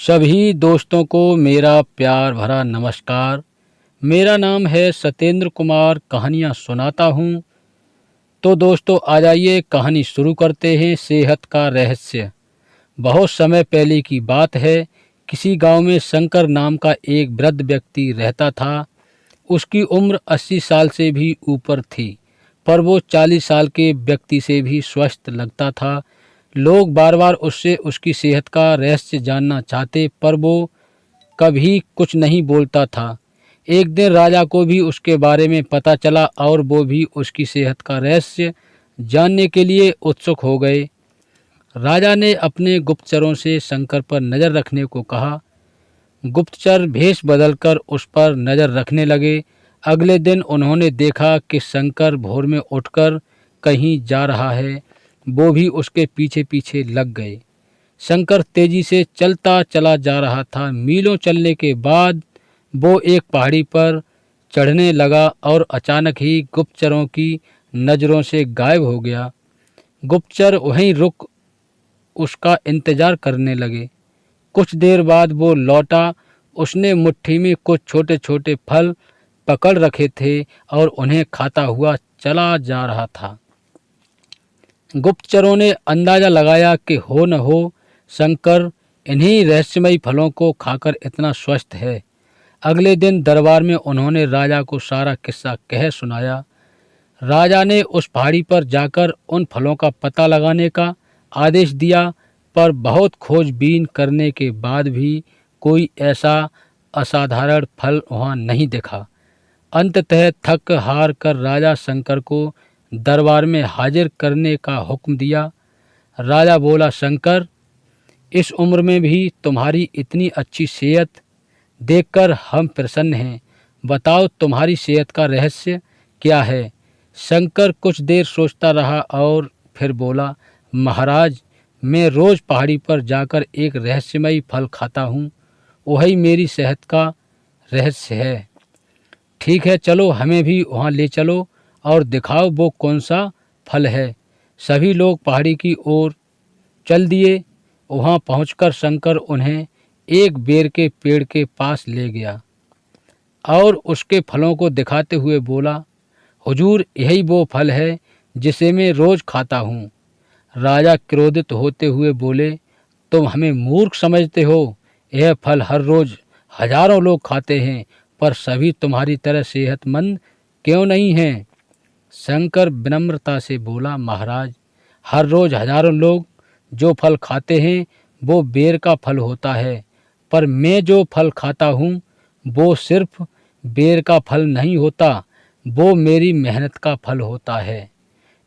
सभी दोस्तों को मेरा प्यार भरा नमस्कार। मेरा नाम है सत्येंद्र कुमार, कहानियाँ सुनाता हूँ। तो दोस्तों आ जाइए, कहानी शुरू करते हैं। सेहत का रहस्य। बहुत समय पहले की बात है। किसी गांव में शंकर नाम का एक वृद्ध व्यक्ति रहता था। उसकी उम्र 80 साल से भी ऊपर थी, पर वो 40 साल के व्यक्ति से भी स्वस्थ लगता था। लोग बार बार उससे उसकी सेहत का रहस्य जानना चाहते, पर वो कभी कुछ नहीं बोलता था। एक दिन राजा को भी उसके बारे में पता चला और वो भी उसकी सेहत का रहस्य जानने के लिए उत्सुक हो गए। राजा ने अपने गुप्तचरों से शंकर पर नज़र रखने को कहा। गुप्तचर भेष बदलकर उस पर नज़र रखने लगे। अगले दिन उन्होंने देखा कि शंकर भोर में उठकर कहीं जा रहा है। वो भी उसके पीछे पीछे लग गए। शंकर तेजी से चलता चला जा रहा था। मीलों चलने के बाद वो एक पहाड़ी पर चढ़ने लगा और अचानक ही गुप्तचरों की नज़रों से गायब हो गया। गुप्तचर वहीं रुक उसका इंतजार करने लगे। कुछ देर बाद वो लौटा। उसने मुट्ठी में कुछ छोटे छोटे फल पकड़ रखे थे और उन्हें खाता हुआ चला जा रहा था। गुप्तचरों ने अंदाज़ा लगाया कि हो न हो शंकर इन्हीं रहस्यमयी फलों को खाकर इतना स्वस्थ है। अगले दिन दरबार में उन्होंने राजा को सारा किस्सा कह सुनाया। राजा ने उस पहाड़ी पर जाकर उन फलों का पता लगाने का आदेश दिया, पर बहुत खोजबीन करने के बाद भी कोई ऐसा असाधारण फल वहाँ नहीं दिखा। अंततः थक हार कर राजा शंकर को दरबार में हाजिर करने का हुक्म दिया। राजा बोला, शंकर, इस उम्र में भी तुम्हारी इतनी अच्छी सेहत देखकर हम प्रसन्न हैं। बताओ, तुम्हारी सेहत का रहस्य क्या है? शंकर कुछ देर सोचता रहा और फिर बोला, महाराज, मैं रोज़ पहाड़ी पर जाकर एक रहस्यमयी फल खाता हूँ। वही मेरी सेहत का रहस्य है। ठीक है, चलो, हमें भी वहाँ ले चलो और दिखाओ वो कौन सा फल है। सभी लोग पहाड़ी की ओर चल दिए। वहाँ पहुंचकर शंकर उन्हें एक बेर के पेड़ के पास ले गया और उसके फलों को दिखाते हुए बोला, हुजूर, यही वो फल है जिसे मैं रोज़ खाता हूँ। राजा क्रोधित होते हुए बोले, तुम हमें मूर्ख समझते हो। यह फल हर रोज़ हजारों लोग खाते हैं, पर सभी तुम्हारी तरह सेहतमंद क्यों नहीं हैं? शंकर विनम्रता से बोला, महाराज, हर रोज़ हजारों लोग जो फल खाते हैं वो बेर का फल होता है, पर मैं जो फल खाता हूँ वो सिर्फ बेर का फल नहीं होता, वो मेरी मेहनत का फल होता है।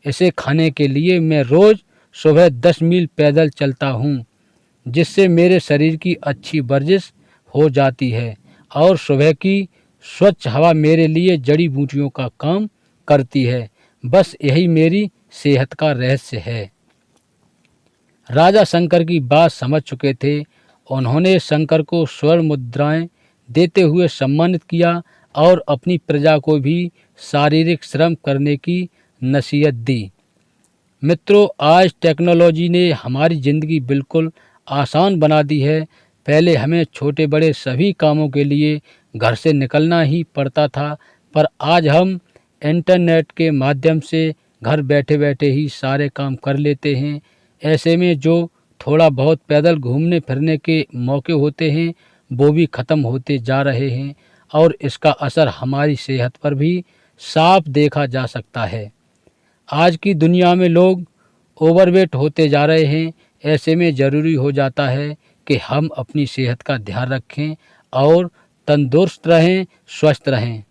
इसे खाने के लिए मैं रोज़ सुबह 10 मील पैदल चलता हूँ, जिससे मेरे शरीर की अच्छी वर्जिश हो जाती है और सुबह की स्वच्छ हवा मेरे लिए जड़ी बूटियों का काम करती है। बस यही मेरी सेहत का रहस्य है। राजा शंकर की बात समझ चुके थे। उन्होंने शंकर को स्वर्ण मुद्राएं देते हुए सम्मानित किया और अपनी प्रजा को भी शारीरिक श्रम करने की नसीहत दी। मित्रों, आज टेक्नोलॉजी ने हमारी ज़िंदगी बिल्कुल आसान बना दी है। पहले हमें छोटे बड़े सभी कामों के लिए घर से निकलना ही पड़ता था, पर आज हम इंटरनेट के माध्यम से घर बैठे बैठे ही सारे काम कर लेते हैं। ऐसे में जो थोड़ा बहुत पैदल घूमने फिरने के मौके होते हैं वो भी ख़त्म होते जा रहे हैं और इसका असर हमारी सेहत पर भी साफ देखा जा सकता है। आज की दुनिया में लोग ओवरवेट होते जा रहे हैं। ऐसे में ज़रूरी हो जाता है कि हम अपनी सेहत का ध्यान रखें और तंदुरुस्त रहें, स्वस्थ रहें।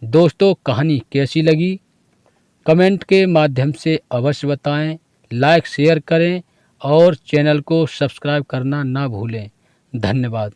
दोस्तों, कहानी कैसी लगी कमेंट के माध्यम से अवश्य बताएं। लाइक शेयर करें और चैनल को सब्सक्राइब करना ना भूलें। धन्यवाद।